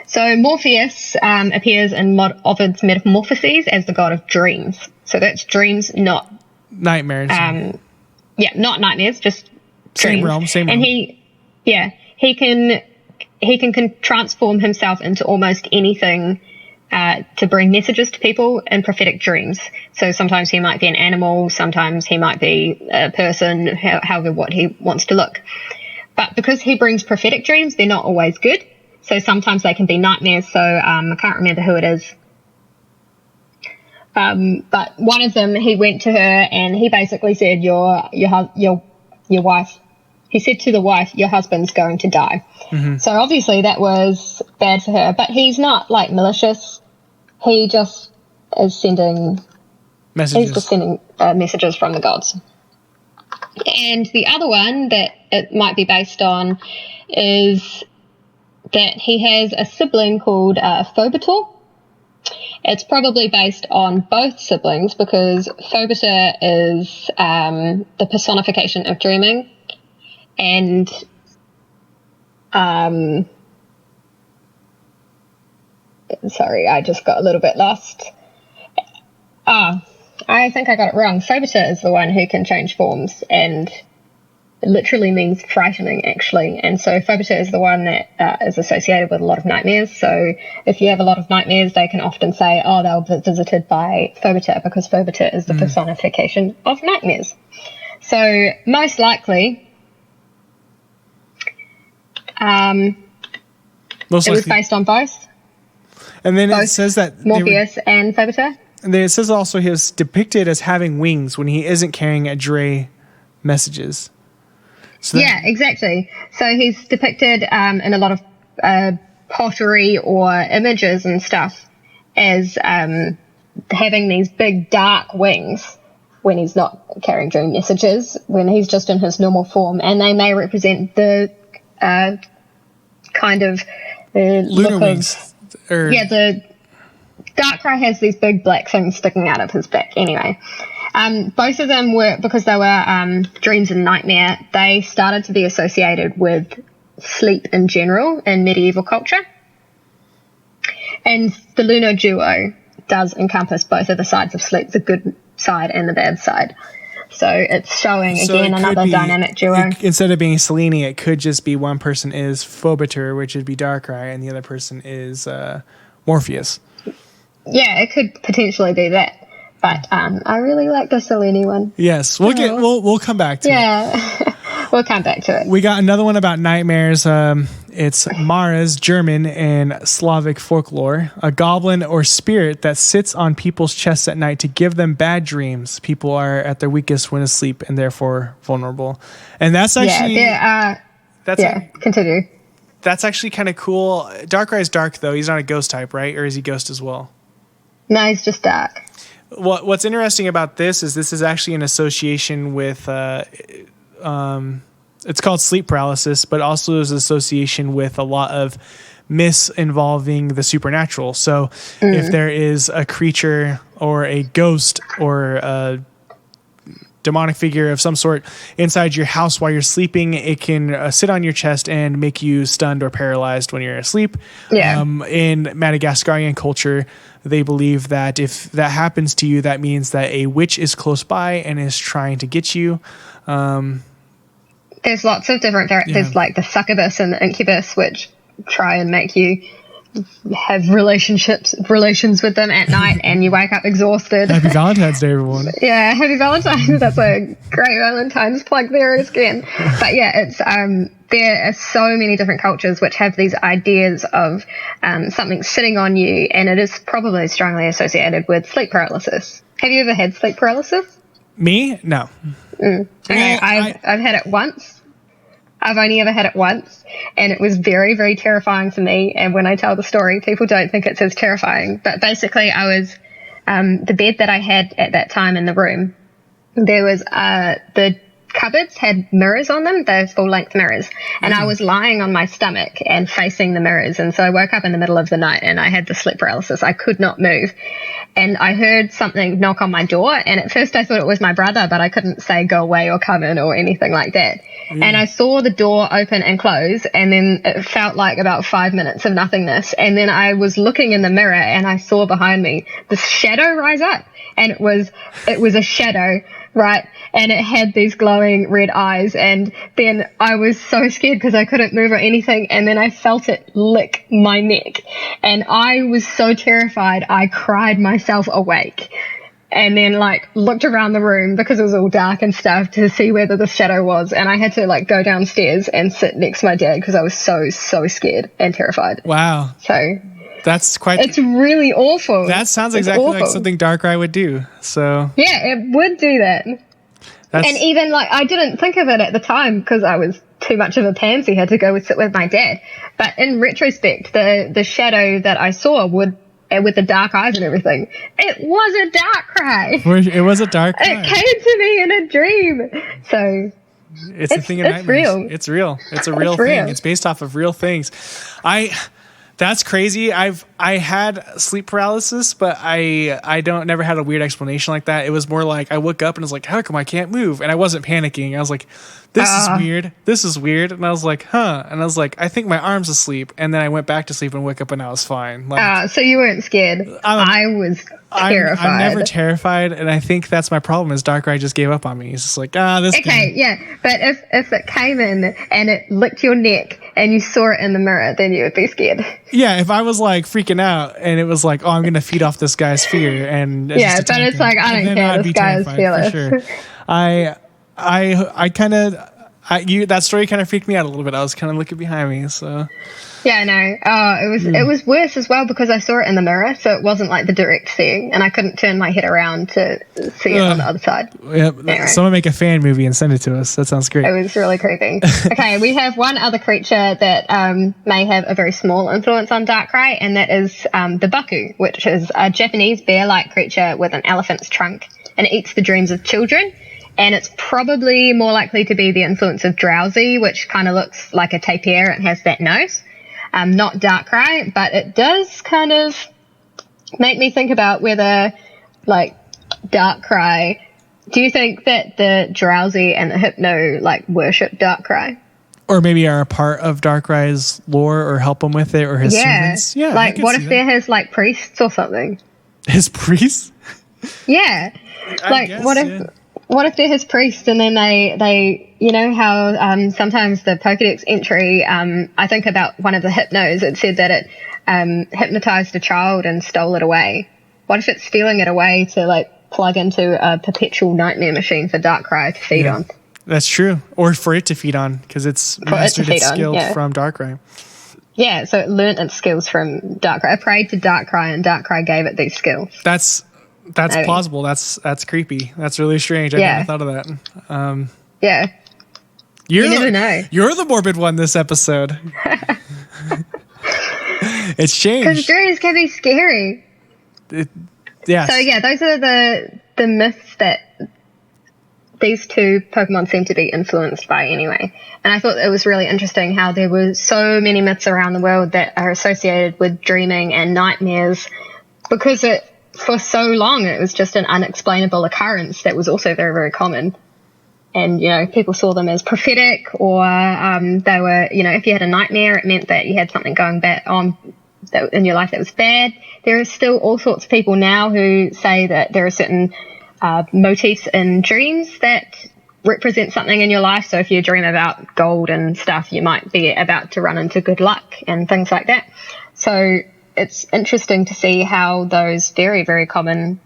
S2: So Morpheus appears in Ovid's Metamorphoses as the god of dreams. So that's dreams, not
S1: nightmares.
S2: Not nightmares, just
S1: same realm.
S2: And he can transform himself into almost anything to bring messages to people in prophetic dreams. So sometimes he might be an animal, sometimes he might be a person, however what he wants to look. But because he brings prophetic dreams, they're not always good. So sometimes they can be nightmares. So I can't remember who it is. But one of them, he went to her and he basically said, your wife, he said to the wife, your husband's going to die.
S1: Mm-hmm.
S2: So obviously that was bad for her, but he's not like malicious. He just is sending
S1: messages.
S2: He's just sending messages from the gods. And the other one that it might be based on is that he has a sibling called Phobetor. It's probably based on both siblings because Phobetor is the personification of dreaming, and sorry, I just got a little bit lost. I think I got it wrong. Phobetor is the one who can change forms, and it literally means frightening, actually. And so Phobetor is the one that is associated with a lot of nightmares. So if you have a lot of nightmares, they can often say, oh, they were visited by Phobetor, because Phobetor is the personification of nightmares. So most likely, it was based on both.
S1: And then
S2: both
S1: it says that
S2: Morpheus and Phobetor.
S1: And then it says also he was depicted as having wings when he isn't carrying a Dre messages. So
S2: yeah, exactly. So he's depicted in a lot of pottery or images and stuff as having these big dark wings when he's not carrying Dre messages, when he's just in his normal form, and they may represent the kind of
S1: lunar wings.
S2: The Darkrai has these big black things sticking out of his back anyway. Both of them were, because they were dreams and nightmare, they started to be associated with sleep in general in medieval culture. And the Lunar Duo does encompass both of the sides of sleep, the good side and the bad side. So it's showing, again, another dynamic duo.
S1: Instead of being Selene, it could just be one person is Phobetor, which would be Darkrai, and the other person is Morpheus.
S2: Yeah, it could potentially be that. But I really like the Selene one.
S1: Yes, we'll come back to it.
S2: Yeah, we'll come back to it.
S1: We got another one about nightmares. It's Mara's German and Slavic folklore. A goblin or spirit that sits on people's chests at night to give them bad dreams. People are at their weakest when asleep and therefore vulnerable. And that's actually...
S2: continue.
S1: That's actually kind of cool. Darkrai's dark, though. He's not a ghost type, right? Or is he ghost as well?
S2: No, he's just dark.
S1: What's interesting about this is actually an association with... it's called sleep paralysis, but also is association with a lot of myths involving the supernatural. So if there is a creature or a ghost or a demonic figure of some sort inside your house while you're sleeping, it can sit on your chest and make you stunned or paralyzed when you're asleep.
S2: Yeah.
S1: In Madagascarian culture, they believe that if that happens to you, that means that a witch is close by and is trying to get you.
S2: There's lots of different There's like the succubus and the incubus, which try and make you have relations with them at night, and you wake up exhausted.
S1: Happy Valentine's Day, everyone.
S2: Yeah, happy Valentine's. That's a great Valentine's plug there again. But yeah, it's there are so many different cultures which have these ideas of something sitting on you, and it is probably strongly associated with sleep paralysis. Have you ever had sleep paralysis?
S1: Me? No.
S2: Okay,
S1: Well,
S2: I've had it once. I've only ever had it once, and it was very, very terrifying for me. And when I tell the story, people don't think it's as terrifying. But basically, I was the bed that I had at that time in the room. There was the cupboards had mirrors on them, those full-length mirrors, and I was lying on my stomach and facing the mirrors. And so I woke up in the middle of the night, and I had the sleep paralysis. I could not move, and I heard something knock on my door. And at first, I thought it was my brother, but I couldn't say go away or come in or anything like that. And I saw the door open and close, and then it felt like about 5 minutes of nothingness. And then I was looking in the mirror, and I saw behind me this shadow rise up, and it was a shadow, right? And it had these glowing red eyes. And then I was so scared because I couldn't move or anything. And then I felt it lick my neck, and I was so terrified I cried myself awake. And then looked around the room because it was all dark and stuff to see whether the shadow was. And I had to go downstairs and sit next to my dad because I was so scared and terrified.
S1: Wow.
S2: So It's really awful.
S1: That sounds exactly like something Darkrai would do. So
S2: yeah, it would do that. And even like I didn't think of it at the time because I was too much of a pansy, had to go sit with my dad. But in retrospect, the shadow that I saw would, with the dark eyes and everything, it was a Darkrai.
S1: It was a Darkrai.
S2: It came to me in a dream. So
S1: it's a thing of nightmares.
S2: Real.
S1: It's real. It's a real thing. It's based off of real things. That's crazy. I had sleep paralysis, but I never had a weird explanation like that. It was more like I woke up and was like, how come I can't move? And I wasn't panicking. I was like, this is weird. This is weird. And I was like, huh. And I was like, I think my arm's asleep. And then I went back to sleep and woke up and I was fine. Like,
S2: so you weren't scared. I was terrified.
S1: I'm never terrified, and I think that's my problem is Darkrai just gave up on me. He's just like, this
S2: okay, yeah. But if it came in and it licked your neck and you saw it in the mirror, then you would be scared.
S1: Yeah, if I was like freaking out and it was like, I'm going to feed off this guy's fear. And
S2: yeah, but it's like, I don't care, this guy is fearless.
S1: For sure. I kind of, that story kind of freaked me out a little bit. I was kind of looking behind me, so.
S2: Yeah, no. It was worse as well because I saw it in the mirror, so it wasn't like the direct seeing, and I couldn't turn my head around to see it on the other side.
S1: Yeah, anyway. Someone make a fan movie and send it to us. That sounds great.
S2: It was really creepy. Okay, we have one other creature that may have a very small influence on Darkrai, and that is the Baku, which is a Japanese bear-like creature with an elephant's trunk, and it eats the dreams of children. And it's probably more likely to be the influence of Drowsy, which kind of looks like a tapir and has that nose. Not Darkrai, but it does kind of make me think about whether, like, Darkrai. Do you think that the Drowsy and the Hypno, like, worship Darkrai?
S1: Or maybe are a part of Darkrai's lore or help him with it or his servants? Yeah,
S2: like, what if they're his, like, priests or something?
S1: His priests?
S2: Yeah. What if they're his priest and then they you know how sometimes the Pokedex entry, I think about one of the Hypnos, it said that it hypnotized a child and stole it away. What if it's stealing it away to like plug into a perpetual nightmare machine for Darkrai to feed on? That's
S1: true. Or for it to feed on because it's mastered its skill from Darkrai.
S2: Yeah, so it learnt its skills from Darkrai. It prayed to Darkrai and Darkrai gave it these skills.
S1: That's plausible. That's creepy. That's really strange. I never thought of that.
S2: Yeah. You never know.
S1: You're the morbid one this episode. It's changed.
S2: Because dreams can be scary.
S1: Yeah.
S2: So yeah, those are the myths that these two Pokemon seem to be influenced by anyway. And I thought it was really interesting how there were so many myths around the world that are associated with dreaming and nightmares because for so long it was just an unexplainable occurrence that was also very, very common. And, you know, people saw them as prophetic or they were, you know, if you had a nightmare, it meant that you had something going bad on in your life that was bad. There are still all sorts of people now who say that there are certain motifs in dreams that represent something in your life. So if you dream about gold and stuff, you might be about to run into good luck and things like that. So it's interesting to see how those very, very common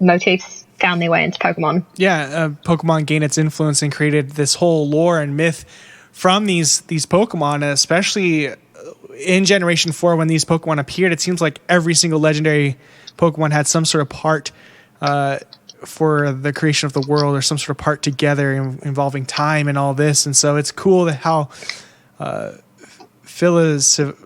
S2: motifs found their way into Pokemon.
S1: Yeah, Pokemon gained its influence and created this whole lore and myth from these Pokemon, especially in Generation 4 when these Pokemon appeared. It seems like every single legendary Pokemon had some sort of part for the creation of the world or some sort of part together involving time and all this. And so it's cool that how philosophical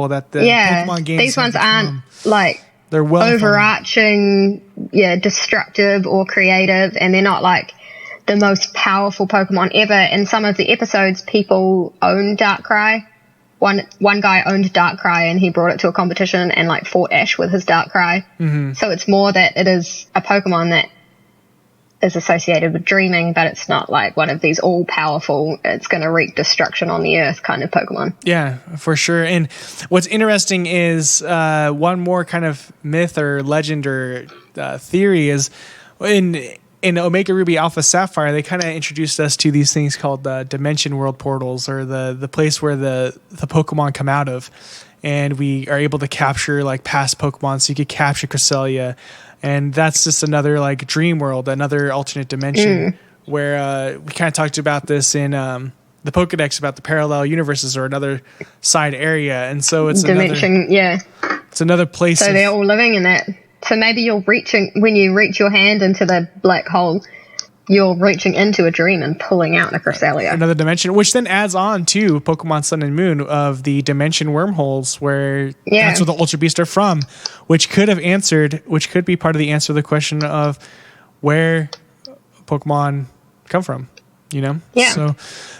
S1: that the Pokemon games.
S2: These ones aren't like
S1: they're well
S2: overarching, destructive or creative, and they're not like the most powerful Pokemon ever. In some of the episodes, people own Darkrai. One guy owned Darkrai and he brought it to a competition and like fought Ash with his Darkrai. Mm-hmm. So it's more that it is a Pokemon that is associated with dreaming, but it's not like one of these all-powerful, it's going to wreak destruction on the earth kind of Pokemon.
S1: Yeah, for sure. And what's interesting is one more kind of myth or legend or theory is in Omega Ruby Alpha Sapphire, they kind of introduced us to these things called the Dimension World Portals, or the place where the Pokemon come out of. And we are able to capture like past Pokemon, so you could capture Cresselia. And that's just another like dream world, another alternate dimension where we kind of talked about this in the Pokedex about the parallel universes or another side area, and so it's
S2: dimension.
S1: It's another place.
S2: So they're all living in that. So maybe when you reach your hand into the black hole, you're reaching into a dream and pulling out a Cresselia.
S1: Another dimension, which then adds on to Pokemon Sun and Moon of the dimension wormholes, where that's where the Ultra Beasts are from, which could be part of the answer to the question of where Pokemon come from. So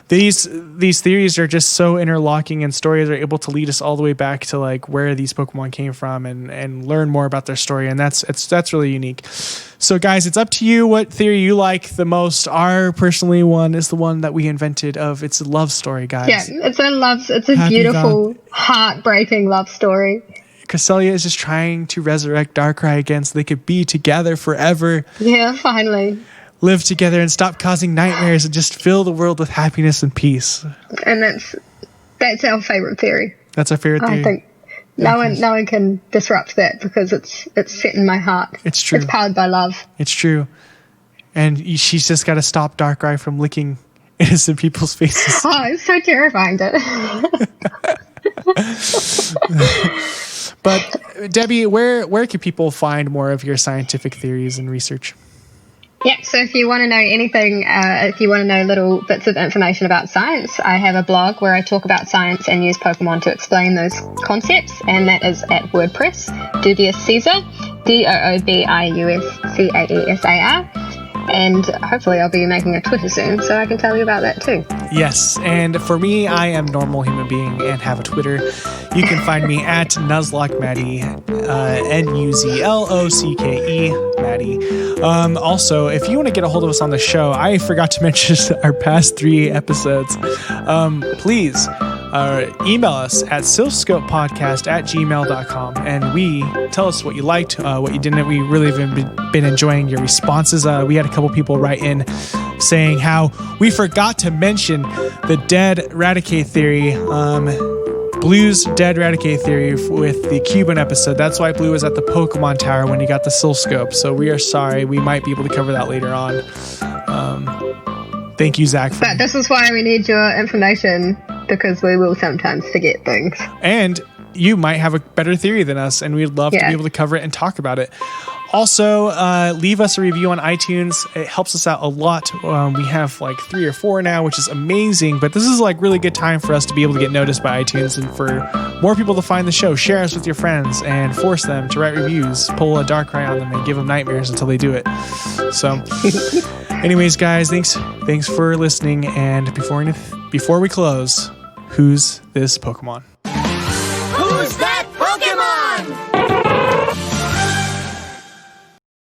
S1: these theories are just so interlocking, and stories are able to lead us all the way back to like where these Pokemon came from and learn more about their story, and that's really unique. So guys, it's up to you what theory you like the most. Our personally one is the one that we invented of it's a love story, guys.
S2: Yeah, it's a beautiful, heartbreaking love story.
S1: Cresselia is just trying to resurrect Darkrai again so they could be together forever.
S2: Yeah, finally.
S1: Live together and stop causing nightmares and just fill the world with happiness and peace.
S2: And that's our favorite theory.
S1: That's our favorite theory.
S2: I think no one can disrupt that because it's set in my heart.
S1: It's true.
S2: It's powered by love.
S1: It's true. And she's just got to stop Darkrai from licking innocent people's faces.
S2: Oh, it's so terrifying.
S1: But Debbie, where can people find more of your scientific theories and research?
S2: Yeah, so if you want to know anything, if you want to know little bits of information about science, I have a blog where I talk about science and use Pokemon to explain those concepts, and that is at WordPress, Dubious Caesar, DOOBIUSCAESAR. And hopefully I'll be making a Twitter soon, so I can tell you about that too.
S1: Yes, and for me, I am normal human being and have a Twitter. You can find me at Nuzlocke Maddie, NUZLOCKE Maddie. Also, if you want to get a hold of us on the show, I forgot to mention our past 3 episodes. Please email us at silphscopepodcast@gmail.com, and we tell us what you liked, what you didn't. We really have been enjoying your responses. We had a couple people write in saying how we forgot to mention the dead Raticate theory, Blue's dead Raticate theory with the Cuban episode. That's why Blue was at the Pokemon Tower when he got the Silphscope. So we are sorry. We might be able to cover that later on. Thank you, Zach.
S2: But this is why we need your information, because we will sometimes forget things.
S1: And you might have a better theory than us, and we'd love to be able to cover it and talk about it. Also, leave us a review on iTunes. It helps us out a lot. We have like 3 or 4 now, which is amazing. But this is like really good time for us to be able to get noticed by iTunes and for more people to find the show. Share us with your friends and force them to write reviews. Pull a Darkrai on them and give them nightmares until they do it. So, anyways, guys, thanks for listening. And before we close, who's this Pokemon?